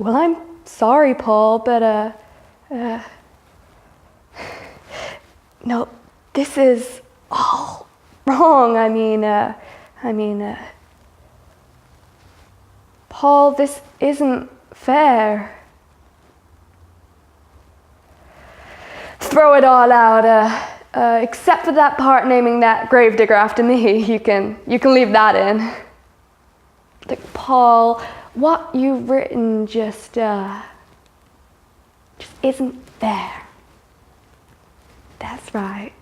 Well, I'm sorry, Paul, but, no, this is all wrong. Paul, this isn't fair. Throw it all out, except for that part naming that gravedigger after me. You can leave that in. Like, Paul, what you've written just isn't fair. That's right.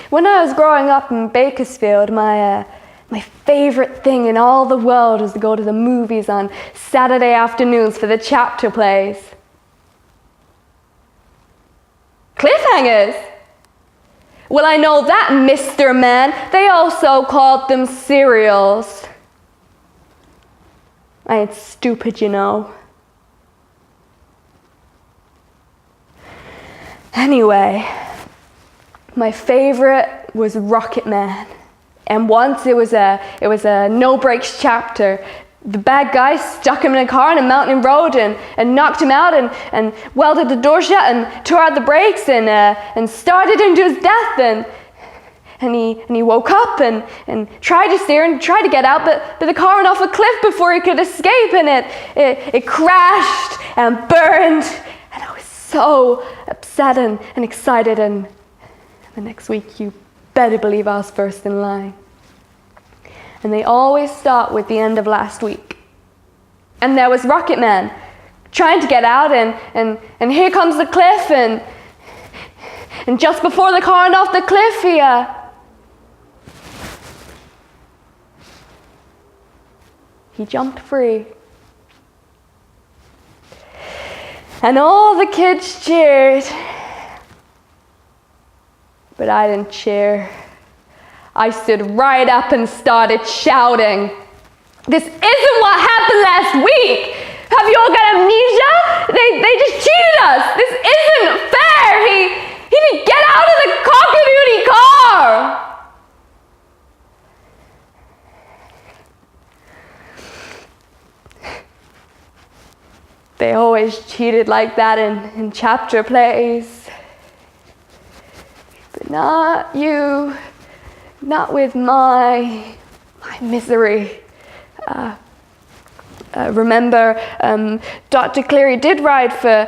When I was growing up in Bakersfield, my favorite thing in all the world was to go to the movies on Saturday afternoons for the chapter plays. Cliffhangers? Well, I know that, Mr. Man. They also called them serials. I ain't stupid, you know. Anyway, my favorite was Rocket Man. And once it was a no brakes chapter. The bad guy stuck him in a car on a mountain road and knocked him out and welded the door shut and tore out the brakes and started him to his death and he woke up and tried to steer and tried to get out, but the car went off a cliff before he could escape, and it crashed and burned, and I was so upset and excited, and the next week you better believe I was first in line. And they always start with the end of last week. And there was Rocket Man trying to get out, and here comes the cliff, and just before the car went off the cliff, he jumped free. And all the kids cheered. But I didn't cheer. I stood right up and started shouting, "This isn't what happened last week! Have you all got amnesia? They just cheated us! This isn't fair! He didn't get out of the cock-a-doodie car!" They always cheated like that in chapter plays. But not you. Not with my misery. Remember, Dr. Cleary did ride for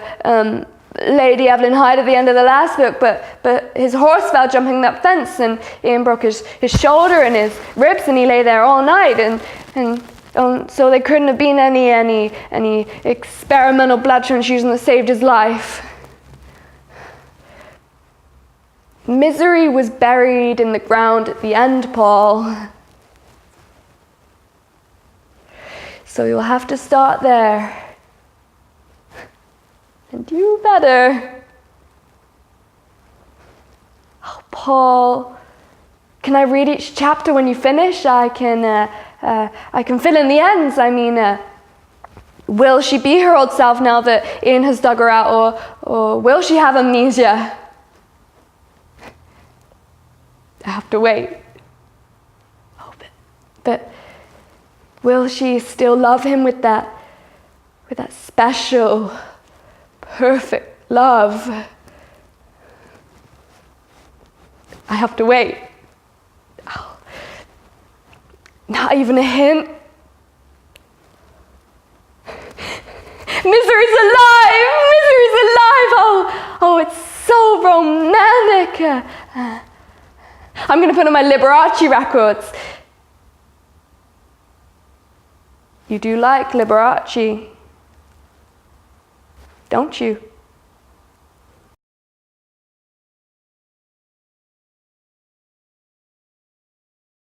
Lady Evelyn Hyde at the end of the last book, but his horse fell jumping that fence, and Ian broke his shoulder and his ribs, and he lay there all night, and so there couldn't have been any experimental blood transfusion that saved his life. Misery was buried in the ground at the end, Paul. So you'll have to start there. And you better. Oh, Paul, can I read each chapter when you finish? I can fill in the ends. Will she be her old self now that Ian has dug her out, or will she have amnesia? I have to wait. Oh, but will she still love him with that special, perfect love? I have to wait. Oh, not even a hint. Misery's alive! Misery's alive! Oh, it's so romantic. I'm going to put on my Liberace records. You do like Liberace, don't you?